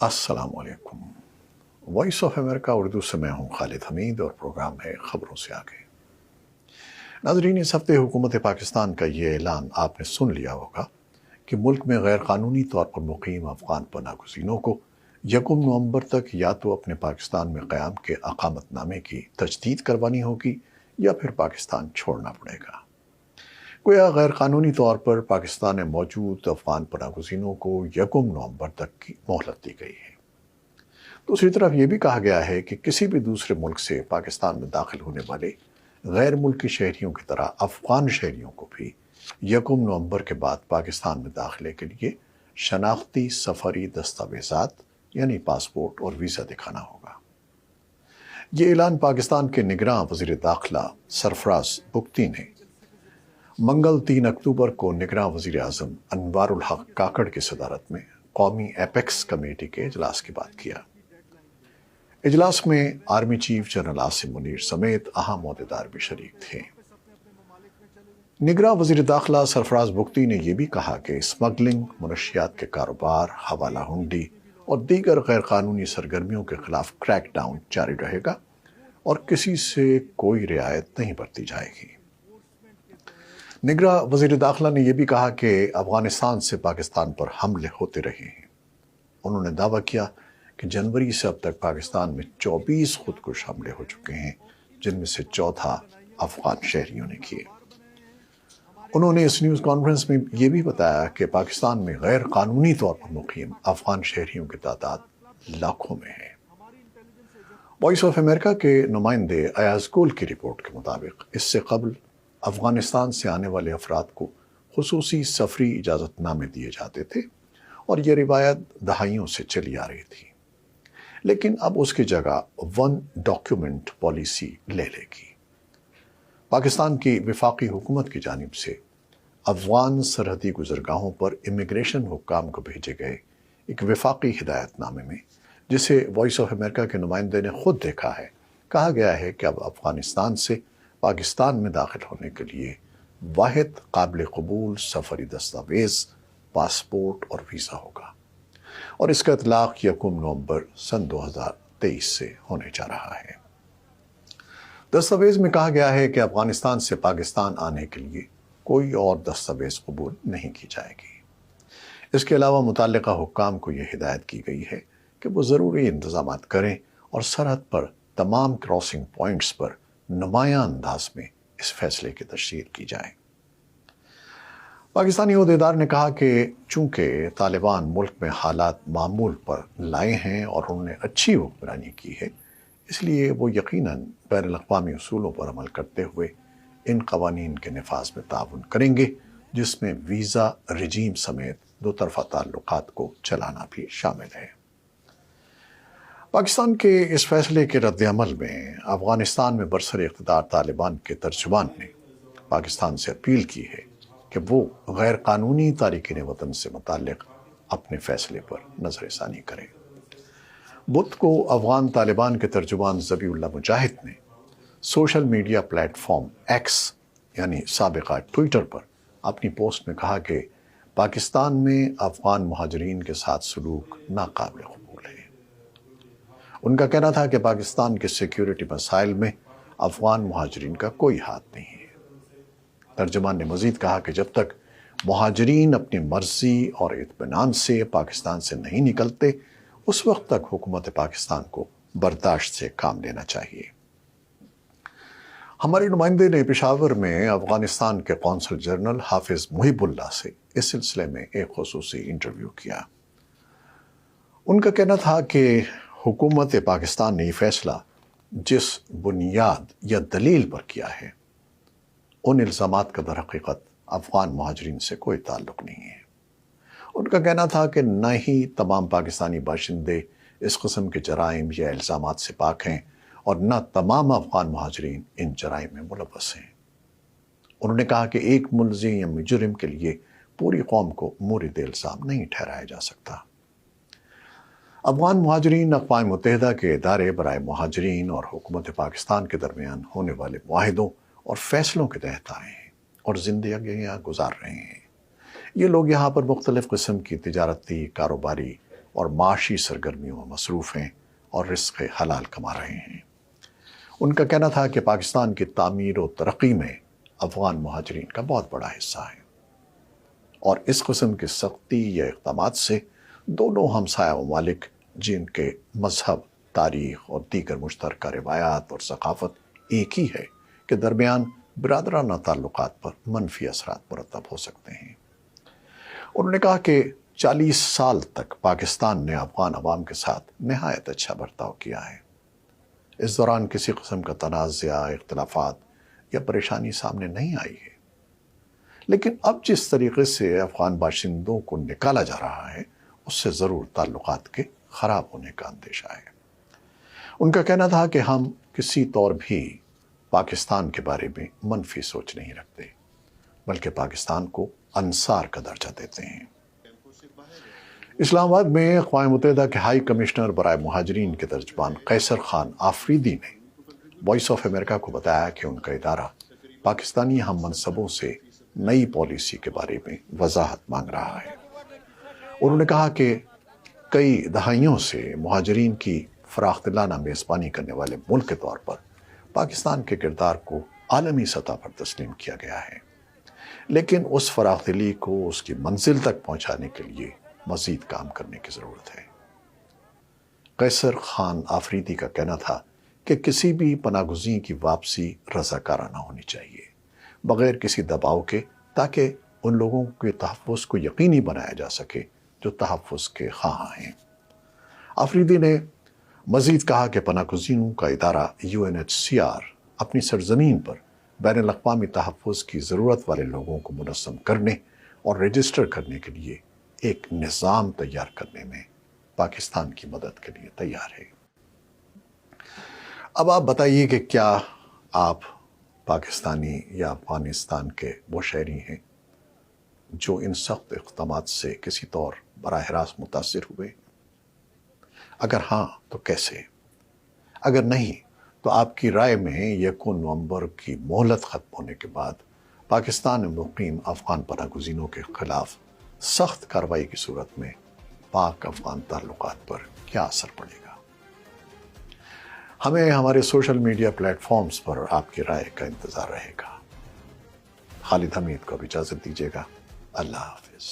अस्सलाम वालेकुम। Voice of America Urdu से मैं हूं खालिद हमीद और प्रोग्राम है खबरों से आगे। नाजरीन, इस हफ्ते हुकूमत पाकिस्तान का ये ऐलान आपने सुन लिया होगा कि मुल्क में गैर कानूनी तौर पर मुकीम अफगान पनागज़ीनों को 1 नवंबर तक या तो अपने पाकिस्तान में क़याम के अकामतनामे की तजदीद करवानी होगी या फिर पाकिस्तान छोड़ना पड़ेगा। गोया गैर कानूनी तौर पर पाकिस्तान में मौजूद अफगान पनागज़ीनों को 1 नवंबर तक की मोहलत दी गई है। दूसरी तरफ ये भी कहा गया है कि किसी भी दूसरे मुल्क से पाकिस्तान में दाखिल होने वाले गैर मुल्की शहरियों की तरह अफगान शहरियों को भी 1 नवंबर के बाद पाकिस्तान में दाखिले के लिए शनाख्ती सफरी दस्तावेज़ात यानी पासपोर्ट और वीज़ा दिखाना होगा। ये ऐलान पाकिस्तान के निगरां वज़ीर दाखिला सरफराज बुगती ने मंगल 3 अक्टूबर को निगरां वज़ीर आज़म अनवारुल हक काकड़ की सदारत में कौमी एपेक्स कमेटी के इजलास के बाद किया। इजलास में army chief general Asim Munir समेत अहम ओहदेदार भी शरीक थे। निगरां वज़ीर दाखिला सरफराज बुगती ने यह भी कहा कि स्मगलिंग, मनशियात के कारोबार, हवाला हुंडी और दीगर गैर कानूनी सरगर्मियों के खिलाफ क्रैक डाउन जारी रहेगा और किसी से कोई रियायत नहीं बरती जाएगी। निगरां वज़ीर दाखिला ने यह भी कहा कि अफगानिस्तान से पाकिस्तान पर हमले होते रहे हैं। उन्होंने दावा किया कि जनवरी से अब तक पाकिस्तान में 24 खुदकुश हमले हो चुके हैं, जिनमें से 14 अफगान शहरियों ने किए। उन्होंने इस न्यूज़ कॉन्फ्रेंस में यह भी बताया कि पाकिस्तान में गैर कानूनी तौर पर मुकीम अफगान शहरियों की तादाद लाखों में है। वॉइस ऑफ अमेरिका के नुमाइंदे अयाज गुल की रिपोर्ट के मुताबिक इससे कबल अफगानिस्तान से आने वाले अफराद को खुसूसी सफरी इजाज़तनामे दिए जाते थे और यह रिवायत दहाइयों से चली आ रही थी, लेकिन अब उसकी जगह 1 डॉक्यूमेंट पॉलिसी ले लेगी। पाकिस्तान की वफाकी हुकूमत की जानिब से अफगान सरहदी गुजरगाहों पर इमिग्रेशन हुक्काम को भेजे गए एक वफाकी हिदायतनामे में, जिसे वॉइस ऑफ अमेरिका के नुमाइंदे ने खुद देखा है, कहा गया है कि अब अफगानिस्तान से पाकिस्तान में दाखिल होने के लिए वाहिद काबिल कबूल सफरी दस्तावेज़ पासपोर्ट और वीज़ा होगा और इसका इतलाक़ 1 नवंबर सन 2023 से होने जा रहा है। दस्तावेज़ में कहा गया है कि अफगानिस्तान से पाकिस्तान आने के लिए कोई और दस्तावेज़ कबूल नहीं की जाएगी। इसके अलावा मुतल्लिका हुक्काम को यह हिदायत की गई है कि वो ज़रूरी इंतज़ामात करें और सरहद पर तमाम क्रॉसिंग पॉइंट्स पर नुमायां अंदाज में इस फैसले की तशरीह की जाए। पाकिस्तानी ओहदेदार ने कहा कि चूंकि तालिबान मुल्क में हालात मामूल पर लाए हैं और उन्होंने अच्छी हुक्मरानी की है, इसलिए वो यकीनन बैनुल-अक़वामी उसूलों पर अमल करते हुए इन क़वानीन के नफाज में ताउन करेंगे, जिसमें वीज़ा रजीम समेत दो तरफ़ा ताल्लुकात को चलाना भी शामिल है। पाकिस्तान के इस फैसले के रद्द-ए-अमल में अफगानिस्तान में बरसर इक़्तिदार तालिबान के तर्जुमान ने पाकिस्तान से अपील की है कि वो गैर कानूनी तारिकीन वतन से मुताल्लिक़ अपने फैसले पर नज़रसानी करें। बुध को अफगान तालिबान के तर्जुमान ज़बीउल्लाह मुजाहिद ने सोशल मीडिया प्लेटफॉर्म एक्स यानी साबिक़ा ट्विटर पर अपनी पोस्ट में कहा कि पाकिस्तान में अफगान मुहाजिरीन के साथ सलूक नाकाबिल कबूल है। उनका कहना था कि पाकिस्तान के सिक्योरिटी मसाइल में अफगान मुहाजिरीन का कोई हाथ नहीं है। तर्जुमान ने मज़ीद कहा कि जब तक मुहाजिरीन अपनी मर्जी और इत्मीनान से पाकिस्तान से नहीं निकलते, उस वक्त तक हुकूमत पाकिस्तान को बर्दाश्त से काम लेना चाहिए। हमारे नुमाइंदे ने पेशावर में अफगानिस्तान के कौंसल जनरल हाफिज मुहिबुल्लाह से इस सिलसिले में एक खुसूसी इंटरव्यू किया। उनका कहना था कि हुकूमत पाकिस्तान ने यह फैसला जिस बुनियाद या दलील पर किया है, उन इल्ज़ामात का दरहकीकत अफगान मुहाजिरीन से कोई ताल्लुक़ नहीं है। उनका कहना था कि न ही तमाम पाकिस्तानी बाशिंदे इस किस्म के जराइम या इल्ज़ामात से पाक हैं और न तमाम अफगान मुहाजिरीन इन जराइम में मुलव्वस हैं। उन्होंने कहा कि एक मुल्ज़िम या मुजरिम के लिए पूरी कौम को मोरिद इल्ज़ाम नहीं ठहराया जा सकता। अफगान मुहाजिरीन अक़वाम मुत्तहिदा के इदारे बराए मुहाजिरीन और हुकूमत पाकिस्तान के दरमियान होने वाले मुआहिदों और फैसलों के तहत आए हैं और ज़िंदगियाँ गुजार रहे हैं। ये लोग यहाँ पर मुख्तलिफ़ किस्म की तिजारती, कारोबारी اور معاشی سرگرمیوں میں مصروف ہیں اور رزق حلال کما رہے ہیں۔ ان کا کہنا تھا کہ پاکستان کی تعمیر و ترقی میں افغان مہاجرین کا بہت بڑا حصہ ہے، اور اس قسم کی سختی یا اقدامات سے دونوں ہمسایہ ممالک جن کے مذہب، تاریخ اور دیگر مشترکہ روایات اور ثقافت ایک ہی ہے کے درمیان برادرانہ تعلقات پر منفی اثرات مرتب ہو سکتے ہیں۔ انہوں نے کہا کہ 40 سال تک پاکستان نے افغان عوام کے ساتھ نہایت اچھا برتاؤ کیا ہے۔ اس دوران کسی قسم کا تنازع، اختلافات یا پریشانی سامنے نہیں آئی ہے، لیکن اب جس طریقے سے افغان باشندوں کو نکالا جا رہا ہے اس سے ضرور تعلقات کے خراب ہونے کا اندیشہ ہے۔ ان کا کہنا تھا کہ ہم کسی طور بھی پاکستان کے بارے میں منفی سوچ نہیں رکھتے، بلکہ پاکستان کو انصار کا درجہ دیتے ہیں۔ اسلام آباد میں اقوام متحدہ کے ہائی کمشنر برائے مہاجرین کے ترجمان قیصر خان آفریدی نے وائس آف امریکہ کو بتایا کہ ان کا ادارہ پاکستانی ہم منصبوں سے نئی پالیسی کے بارے میں وضاحت مانگ رہا ہے۔ انہوں نے کہا کہ کئی دہائیوں سے مہاجرین کی فراخ دلانہ میزبانی کرنے والے ملک کے طور پر پاکستان کے کردار کو عالمی سطح پر تسلیم کیا گیا ہے، لیکن اس فراخ دلی کو اس کی منزل تک پہنچانے کے لیے مزید کام کرنے کی ضرورت ہے۔ قیصر خان آفریدی کا کہنا تھا کہ کسی بھی پناہ گزین کی واپسی رضاکارانہ ہونی چاہیے، بغیر کسی دباؤ کے، تاکہ ان لوگوں کے تحفظ کو یقینی بنایا جا سکے جو تحفظ کے خواہاں ہیں۔ آفریدی نے مزید کہا کہ پناہ گزینوں کا ادارہ UNHCR اپنی سرزمین پر بین الاقوامی تحفظ کی ضرورت والے لوگوں کو منظم کرنے اور رجسٹر کرنے کے لیے ایک نظام تیار کرنے میں پاکستان کی مدد کے لیے تیار ہے۔ اب آپ بتائیے کہ کیا آپ پاکستانی یا افغانستان کے وہ شہری ہیں جو ان سخت اقدامات سے کسی طور براہ راست متاثر ہوئے؟ اگر ہاں تو کیسے؟ اگر نہیں تو آپ کی رائے میں 1 نومبر کی مہلت ختم ہونے کے بعد پاکستان میں مقیم افغان پناہ گزینوں کے خلاف سخت کارروائی کی صورت میں پاک افغان تعلقات پر کیا اثر پڑے گا؟ ہمیں ہمارے سوشل میڈیا پلیٹ فارمز پر آپ کی رائے کا انتظار رہے گا۔ خالد حمید کو اب اجازت دیجیے گا۔ اللہ حافظ۔